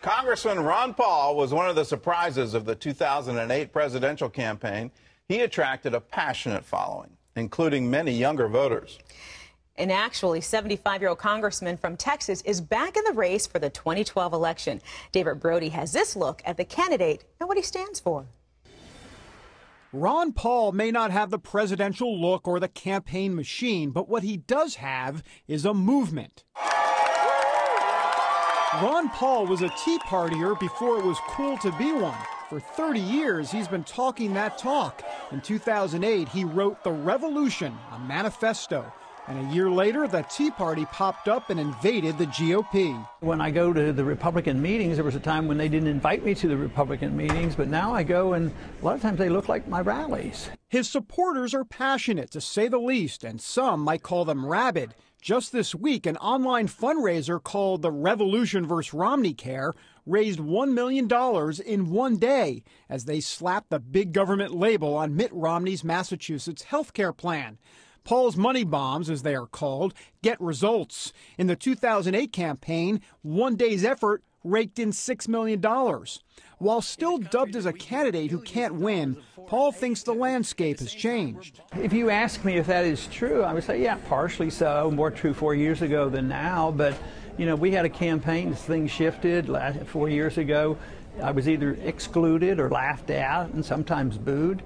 Congressman Ron Paul was one of the surprises of the 2008 presidential campaign. He attracted a passionate following, including many younger voters. An actually 75-year-old congressman from Texas is back in the race for the 2012 election. David Brody has this look at the candidate and what he stands for. Ron Paul may not have the presidential look or the campaign machine, but what he does have is a movement. Ron Paul was a Tea Partier before it was cool to be one. For 30 years, he's been talking that talk. In 2008, he wrote The Revolution, a manifesto. And a year later, the Tea Party popped up and invaded the GOP. When I go to the Republican meetings, there was a time when they didn't invite me to the Republican meetings, but now I go and a lot of times they look like my rallies. His supporters are passionate, to say the least, and some might call them rabid. Just this week, an online fundraiser called the Revolution vs. Romney Care raised $1 million in one day as they slapped the big government label on Mitt Romney's Massachusetts health care plan. Paul's money bombs, as they are called, get results. In the 2008 campaign, one day's effort raked in $6 million. While still dubbed as a candidate who can't win, Paul thinks the landscape has changed. If you ask me if that is true, I would say, yeah, partially so. More true 4 years ago than now. But, you know, we had a campaign, things shifted 4 years ago. I was either excluded or laughed at and sometimes booed,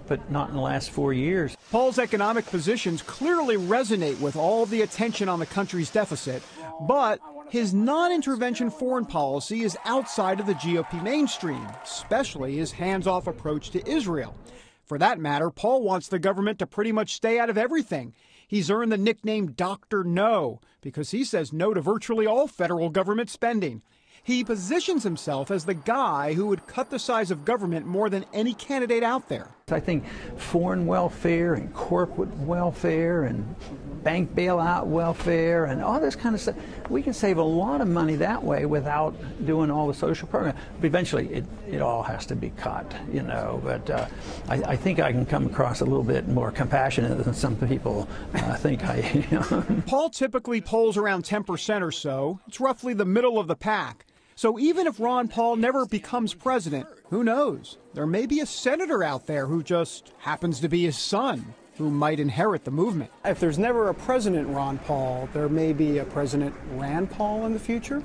but not in the last 4 years. Paul's economic positions clearly resonate with all the attention on the country's deficit, but his non-intervention foreign policy is outside of the GOP mainstream, especially his hands-off approach to Israel. For that matter, Paul wants the government to pretty much stay out of everything. He's earned the nickname Dr. No because he says no to virtually all federal government spending. He positions himself as the guy who would cut the size of government more than any candidate out there. I think foreign welfare and corporate welfare and bank bailout welfare and all this kind of stuff, we can save a lot of money that way without doing all the social programs. But eventually it all has to be cut, you know. But I think I can come across a little bit more compassionate than some people think I am. Paul typically polls around 10% or so. It's roughly the middle of the pack. So even if Ron Paul never becomes president, who knows? There may be a senator out there who just happens to be his son, who might inherit the movement. If there's never a President Ron Paul, there may be a President Rand Paul in the future?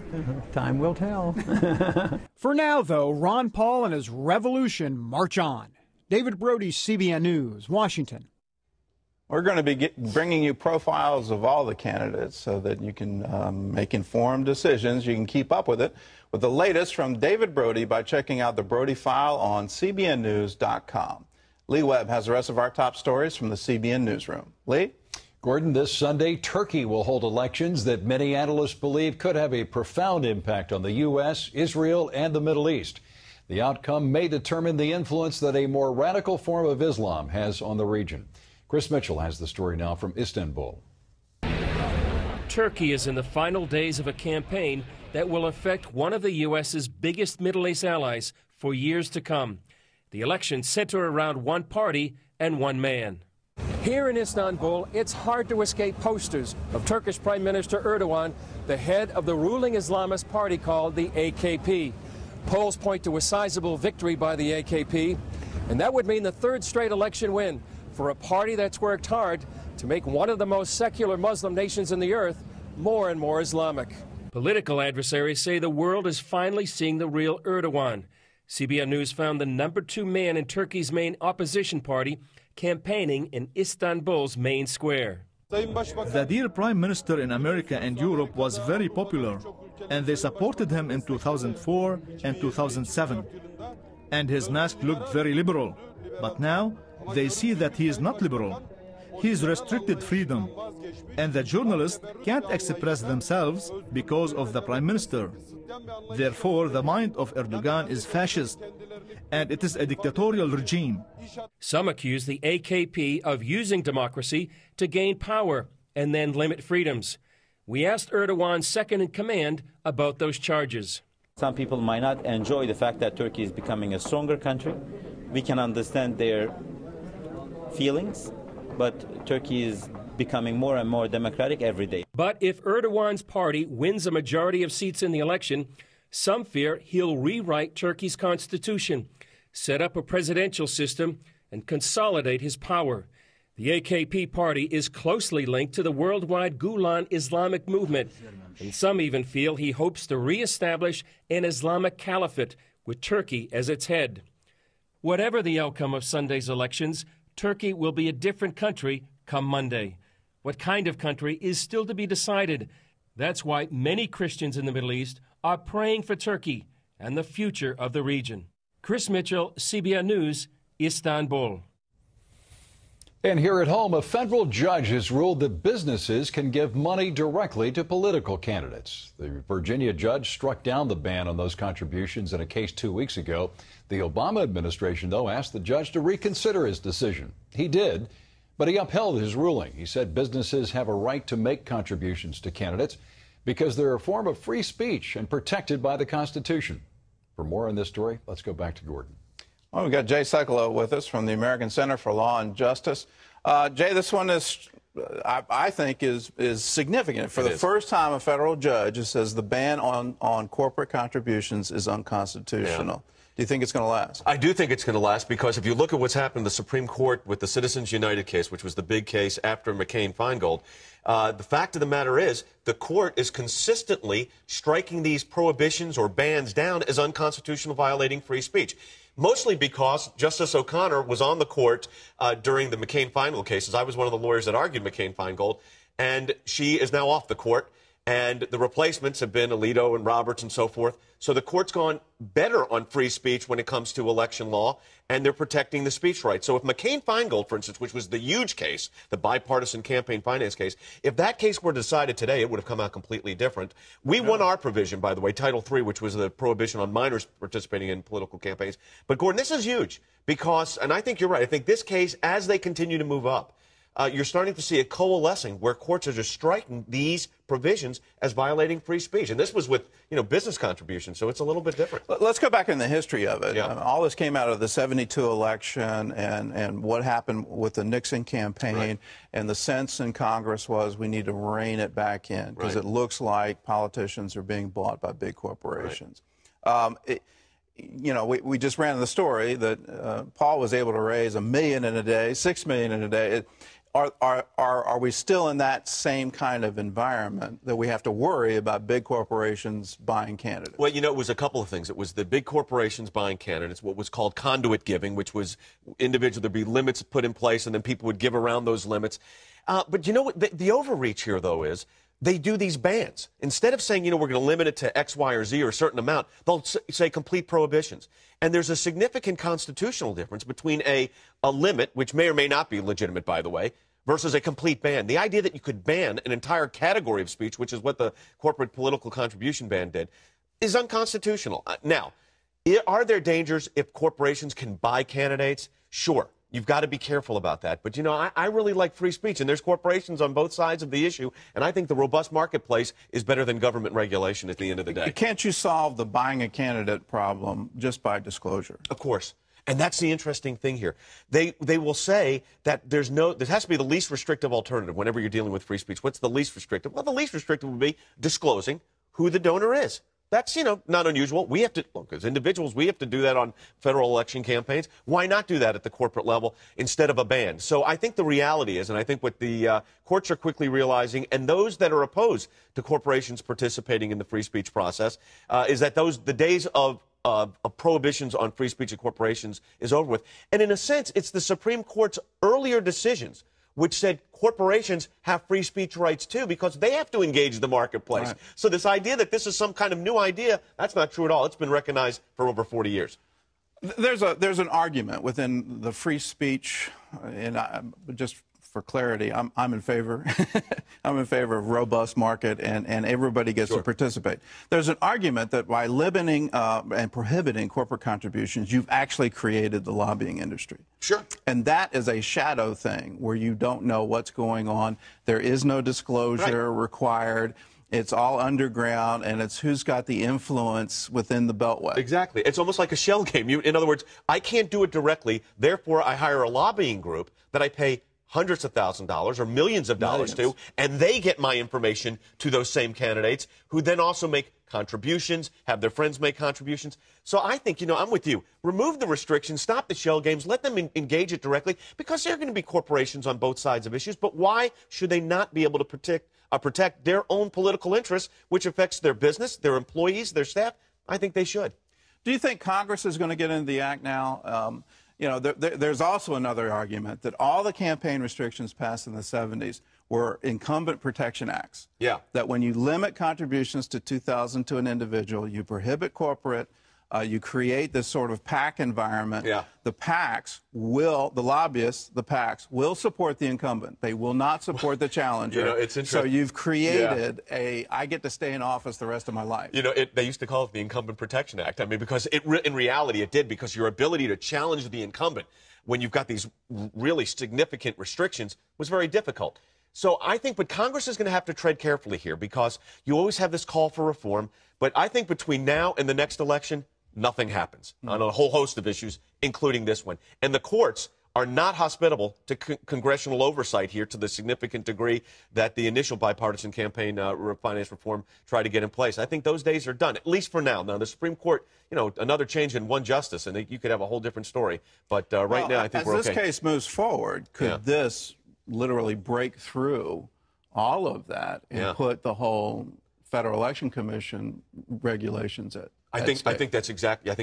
Time will tell. For now, though, Ron Paul and his revolution march on. David Brody, CBN News, Washington. We're going to be bringing you profiles of all the candidates so that you can make informed decisions. You can keep up with it with the latest from David Brody by checking out the Brody File on CBNNews.com. Lee Webb has the rest of our top stories from the CBN Newsroom. Lee? Gordon, this Sunday, Turkey will hold elections that many analysts believe could have a profound impact on the U.S., Israel, and the Middle East. The outcome may determine the influence that a more radical form of Islam has on the region. Chris Mitchell has the story now from Istanbul. Turkey is in the final days of a campaign that will affect one of the U.S.'s biggest Middle East allies for years to come. The elections center around one party and one man. Here in Istanbul, it's hard to escape posters of Turkish Prime Minister Erdogan, the head of the ruling Islamist party called the AKP. Polls point to a sizable victory by the AKP, and that would mean the third straight election win for a party that's worked hard to make one of the most secular Muslim nations in the earth more and more Islamic. Political adversaries say the world is finally seeing the real Erdogan. CBN News found the #2 man in Turkey's main opposition party campaigning in Istanbul's main square. The dear Prime Minister in America and Europe was very popular, and they supported him in 2004 and 2007. And his mask looked very liberal. But now, they see that he is not liberal. He is restricted freedom. And the journalists can't express themselves because of the Prime Minister. Therefore, the mind of Erdogan is fascist, and it is a dictatorial regime. Some accuse the AKP of using democracy to gain power and then limit freedoms. We asked Erdogan's second-in-command about those charges. Some people might not enjoy the fact that Turkey is becoming a stronger country. We can understand their feelings, but Turkey is becoming more and more democratic every day. But if Erdogan's party wins a majority of seats in the election, Some fear he'll rewrite Turkey's constitution, set up a presidential system, and consolidate his power. The AKP party is closely linked to the worldwide Gulen Islamic movement, and some even feel he hopes to reestablish an Islamic caliphate with Turkey as its head. Whatever the outcome of Sunday's elections, Turkey will be a different country come Monday. What kind of country is still to be decided. That's why many Christians in the Middle East are praying for Turkey and the future of the region. Chris Mitchell, CBN News, Istanbul. And here at home, a federal judge has ruled that businesses can give money directly to political candidates. The Virginia judge struck down the ban on those contributions in a case 2 weeks ago. The Obama administration, though, asked the judge to reconsider his decision. He did, but he upheld his ruling. He said businesses have a right to make contributions to candidates because they're a form of free speech and protected by the Constitution. For more on this story, let's go back to Gordon. Well, we've got Jay Sekulow with us from the American Center for Law and Justice. Jay, this one is, I think, is significant. For the first time, a federal judge says the ban on corporate contributions is unconstitutional. Yeah. Do you think it's going to last? I do think it's going to last because if you look at what's happened in the Supreme Court with the Citizens United case, which was the big case after McCain-Feingold, the fact of the matter is the court is consistently striking these prohibitions or bans down as unconstitutional, violating free speech. Mostly because Justice O'Connor was on the court during the McCain-Feingold cases. I was one of the lawyers that argued McCain-Feingold, and she is now off the court. And the replacements have been Alito and Roberts and so forth. So the court's gone better on free speech when it comes to election law, and they're protecting the speech rights. So if McCain-Feingold, for instance, which was the huge case, the bipartisan campaign finance case, if that case were decided today, it would have come out completely different. We won our provision, by the way, Title III, which was the prohibition on minors participating in political campaigns. But, Gordon, this is huge because, and I think you're right, I think this case, as they continue to move up, you're starting to see it coalescing where courts are just striking these provisions as violating free speech. And this was with, business contributions, so it's a little bit different. Let's go back in the history of it. Yeah. All this came out of the 72 election and what happened with the Nixon campaign. Right. And the sense in Congress was we need to rein it back in because it looks like politicians are being bought by big corporations. Right. We just ran the story that Paul was able to raise $1 million in a day, $6 million in a day. Are we still in that same kind of environment that we have to worry about big corporations buying candidates? Well, it was a couple of things. It was the big corporations buying candidates, what was called conduit giving, which was there'd be limits put in place, and then people would give around those limits. But you know what? The overreach here, though, is they do these bans. Instead of saying, we're going to limit it to X, Y, or Z or a certain amount, they'll say complete prohibitions. And there's a significant constitutional difference between a limit, which may or may not be legitimate, by the way, versus a complete ban. The idea that you could ban an entire category of speech, which is what the corporate political contribution ban did, is unconstitutional. Now, are there dangers if corporations can buy candidates? Sure. You've got to be careful about that. But, I really like free speech, and there's corporations on both sides of the issue, and I think the robust marketplace is better than government regulation at the end of the day. Can't you solve the buying a candidate problem just by disclosure? Of course. And that's the interesting thing here. They will say that there has to be the least restrictive alternative whenever you're dealing with free speech. What's the least restrictive? Well, the least restrictive would be disclosing who the donor is. That's, not unusual. We have to, look, as individuals, we have to do that on federal election campaigns. Why not do that at the corporate level instead of a ban? So I think the reality is, and I think what the courts are quickly realizing, and those that are opposed to corporations participating in the free speech process, is that the days of prohibitions on free speech of corporations is over with. And in a sense, it's the Supreme Court's earlier decisions which said corporations have free speech rights too because they have to engage the marketplace. Right. So this idea that this is some kind of new idea, that's not true at all. It's been recognized for over 40 years. There's an argument within the free speech, and just for clarity, I'm in favor. I'm in favor of robust market, and everybody gets to participate. There's an argument that by limiting and prohibiting corporate contributions, you've actually created the lobbying industry. Sure. And that is a shadow thing where you don't know what's going on. There is no disclosure required. It's all underground, and it's who's got the influence within the Beltway. Exactly. It's almost like a shell game. In other words, I can't do it directly. Therefore, I hire a lobbying group that I pay hundreds of thousands of dollars or millions of dollars to, and they get my information to those same candidates who then also make contributions, have their friends make contributions. So I think, I'm with you. Remove the restrictions, stop the shell games, let them engage it directly, because there are going to be corporations on both sides of issues. But why should they not be able to protect their own political interests, which affects their business, their employees, their staff? I think they should. Do you think Congress is going to get into the act now? There's also another argument that all the campaign restrictions passed in the 70s were incumbent protection acts. Yeah. That when you limit contributions to $2,000 to an individual, you prohibit corporate, you create this sort of PAC environment. Yeah. The PACs the lobbyists, the PACs will support the incumbent. They will not support the challenger. It's interesting. So you've created I get to stay in office the rest of my life. They used to call it the Incumbent Protection Act. I mean, because in reality it did, because your ability to challenge the incumbent when you've got these really significant restrictions was very difficult. So I think, but Congress is going to have to tread carefully here, because you always have this call for reform. But I think between now and the next election, nothing happens on a whole host of issues, including this one. And the courts are not hospitable to congressional oversight here to the significant degree that the initial bipartisan campaign finance reform tried to get in place. I think those days are done, at least for now. Now, the Supreme Court, another change in one justice, and you could have a whole different story. But right now, I think we're okay. As this case moves forward, could this literally break through all of that and put the whole Federal Election Commission regulations at I think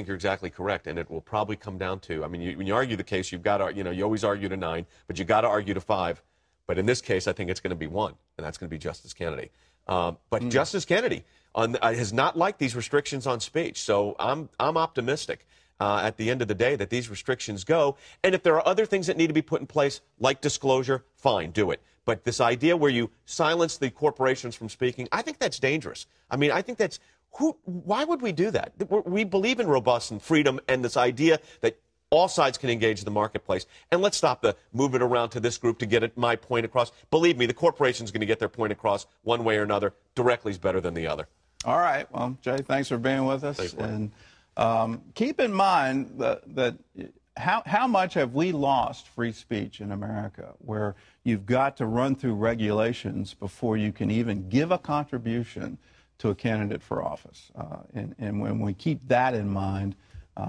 you're exactly correct, and it will probably come down to, when you argue the case, you've got to, you always argue to 9, but you got to argue to 5. But in this case, I think it's going to be 1, and that's going to be Justice Kennedy. But Justice Kennedy has not liked these restrictions on speech, so I'm optimistic at the end of the day that these restrictions go. And if there are other things that need to be put in place, like disclosure, fine, do it. But this idea where you silence the corporations from speaking, I think that's dangerous. I think that's why would we do that? We believe in robust and freedom and this idea that all sides can engage the marketplace. And let's stop the moving around to this group to get my point across. Believe me, the corporation's going to get their point across one way or another. Directly is better than the other. All right. Well, Jay, thanks for being with us. Thanks, and keep in mind that how much have we lost free speech in America, where you've got to run through regulations before you can even give a contribution to a candidate for office. And when we keep that in mind,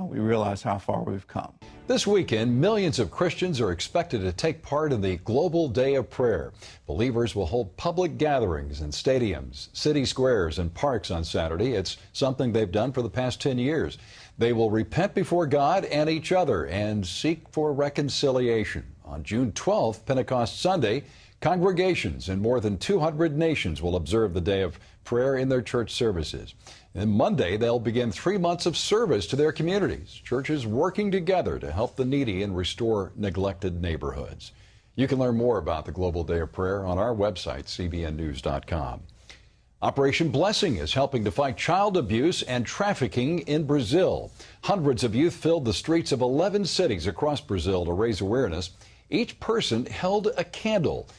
we realize how far we've come. This weekend, millions of Christians are expected to take part in the Global Day of Prayer. Believers will hold public gatherings in stadiums, city squares, and parks on Saturday. It's something they've done for the past 10 years. They will repent before God and each other and seek for reconciliation. On June 12th, Pentecost Sunday, congregations in more than 200 nations will observe the Day of Prayer in their church services. And Monday, they'll begin 3 months of service to their communities, churches working together to help the needy and restore neglected neighborhoods. You can learn more about the Global Day of Prayer on our website, cbnnews.com. Operation Blessing is helping to fight child abuse and trafficking in Brazil. Hundreds of youth filled the streets of 11 cities across Brazil to raise awareness. Each person held a candle.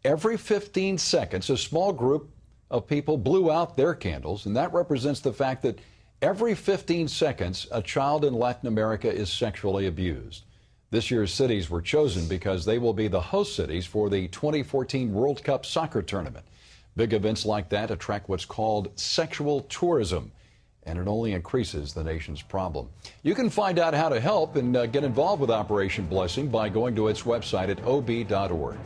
Every 15 seconds, a small group of people blew out their candles, and that represents the fact that every 15 seconds, a child in Latin America is sexually abused. This year's cities were chosen because they will be the host cities for the 2014 World Cup soccer tournament. Big events like that attract what's called sexual tourism, and it only increases the nation's problem. You can find out how to help and get involved with Operation Blessing by going to its website at ob.org.